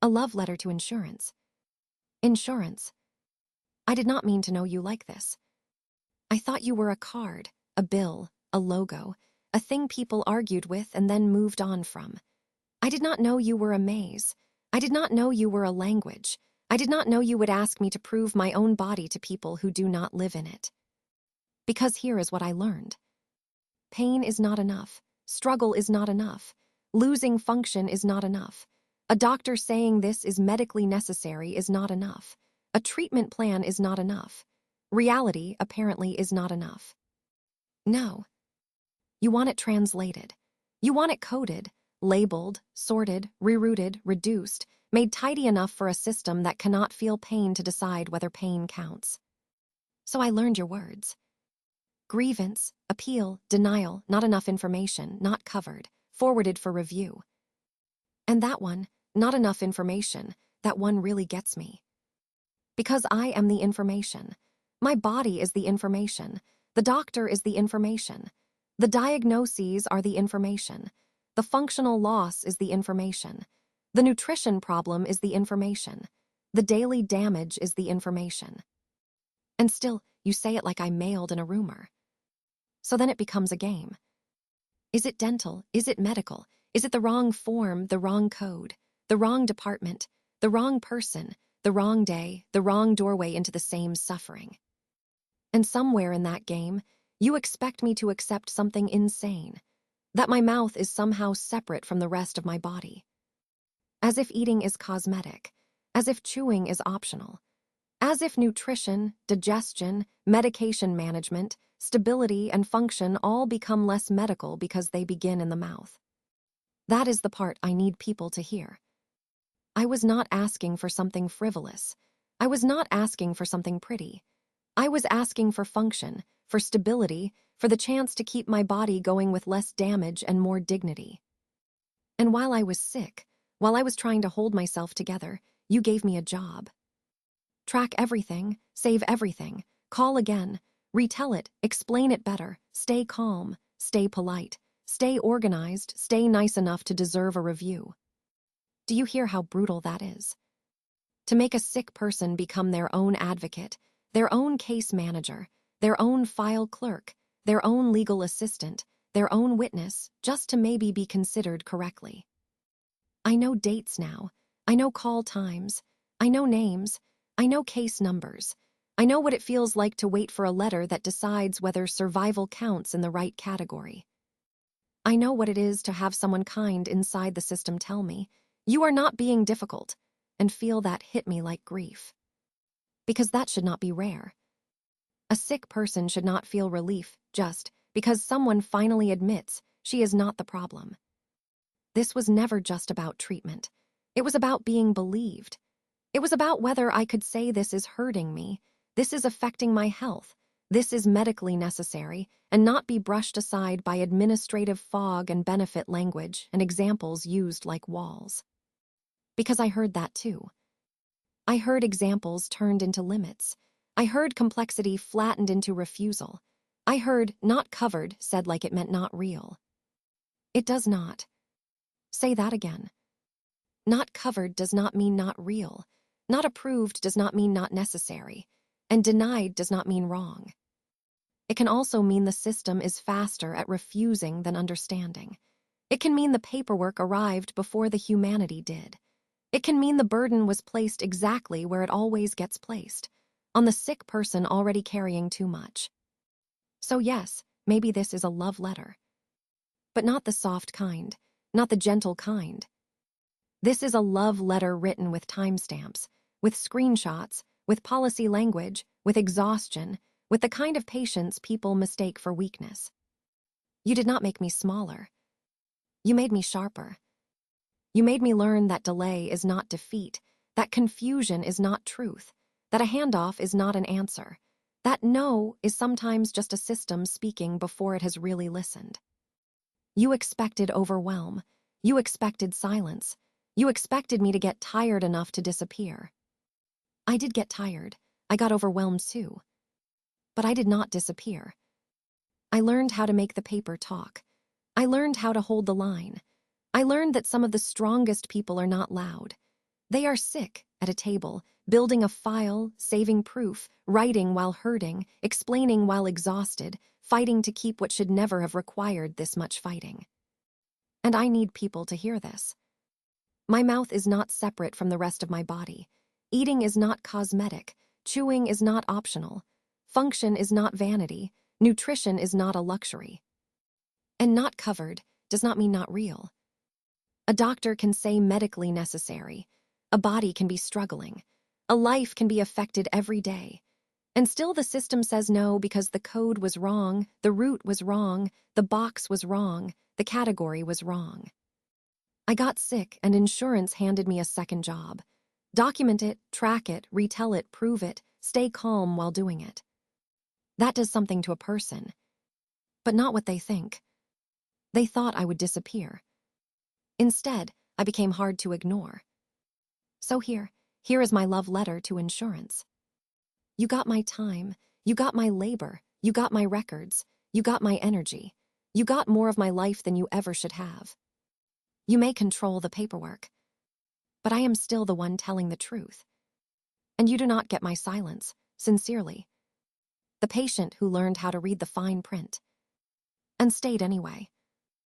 A love letter to insurance. Insurance. I did not mean to know you like this. I thought you were a card, a bill, a logo, a thing people argued with and then moved on from. I did not know you were a maze. I did not know you were a language. I did not know you would ask me to prove my own body to people who do not live in it. Because here is what I learned. Pain is not enough. Struggle is not enough. Losing function is not enough. A doctor saying this is medically necessary is not enough. A treatment plan is not enough. Reality, apparently, is not enough. No. You want it translated. You want it coded, labeled, sorted, rerouted, reduced, made tidy enough for a system that cannot feel pain to decide whether pain counts. So I learned your words. Grievance, appeal, denial, not enough information, not covered, forwarded for review. And that one, not enough information, that one really gets me. Because I am the information. My body is the information. The doctor is the information. The diagnoses are the information. The functional loss is the information. The nutrition problem is the information. The daily damage is the information. And still, you say it like I mailed in a rumor. So then it becomes a game. Is it dental? Is it medical? Is it the wrong form, the wrong code, the wrong department, the wrong person, the wrong day, the wrong doorway into the same suffering? And somewhere in that game, you expect me to accept something insane, that my mouth is somehow separate from the rest of my body. As if eating is cosmetic, as if chewing is optional, as if nutrition, digestion, medication management, stability, and function all become less medical because they begin in the mouth. That is the part I need people to hear. I was not asking for something frivolous. I was not asking for something pretty. I was asking for function, for stability, for the chance to keep my body going with less damage and more dignity. And while I was sick, while I was trying to hold myself together, you gave me a job. Track everything, save everything, call again, retell it, explain it better, stay calm, stay polite, stay organized, stay nice enough to deserve a review. Do you hear how brutal that is? To make a sick person become their own advocate, their own case manager, their own file clerk, their own legal assistant, their own witness, just to maybe be considered correctly. I know dates now. I know call times. I know names. I know case numbers. I know what it feels like to wait for a letter that decides whether survival counts in the right category. I know what it is to have someone kind inside the system tell me, "You are not being difficult," and feel that hit me like grief. Because that should not be rare. A sick person should not feel relief just because someone finally admits she is not the problem. This was never just about treatment. It was about being believed. It was about whether I could say this is hurting me, this is affecting my health, this is medically necessary, and not be brushed aside by administrative fog and benefit language and examples used like walls. Because I heard that too. I heard examples turned into limits. I heard complexity flattened into refusal. I heard not covered said like it meant not real. It does not. Say that again. Not covered does not mean not real. Not approved does not mean not necessary. And denied does not mean wrong. It can also mean the system is faster at refusing than understanding. It can mean the paperwork arrived before the humanity did. It can mean the burden was placed exactly where it always gets placed, on the sick person already carrying too much. So yes, maybe this is a love letter. But not the soft kind, not the gentle kind. This is a love letter written with timestamps, with screenshots, with policy language, with exhaustion, with the kind of patience people mistake for weakness. You did not make me smaller. You made me sharper. You made me learn that delay is not defeat, that confusion is not truth, that a handoff is not an answer, that no is sometimes just a system speaking before it has really listened. You expected overwhelm. You expected silence. You expected me to get tired enough to disappear. I did get tired. I got overwhelmed too. But I did not disappear. I learned how to make the paper talk. I learned how to hold the line. I learned that some of the strongest people are not loud. They are sick at a table, building a file, saving proof, writing while hurting, explaining while exhausted, fighting to keep what should never have required this much fighting. And I need people to hear this. My mouth is not separate from the rest of my body. Eating is not cosmetic. Chewing is not optional. Function is not vanity. Nutrition is not a luxury. And not covered does not mean not real. A doctor can say medically necessary. A body can be struggling. A life can be affected every day. And still the system says no because the code was wrong, the route was wrong, the box was wrong, the category was wrong. I got sick and insurance handed me a second job. Document it, track it, retell it, prove it, stay calm while doing it. That does something to a person, but not what they think. They thought I would disappear. Instead, I became hard to ignore. So here is my love letter to insurance. You got my time, you got my labor, you got my records, you got my energy, you got more of my life than you ever should have. You may control the paperwork, but I am still the one telling the truth. And you do not get my silence, sincerely. The patient who learned how to read the fine print. And stayed anyway.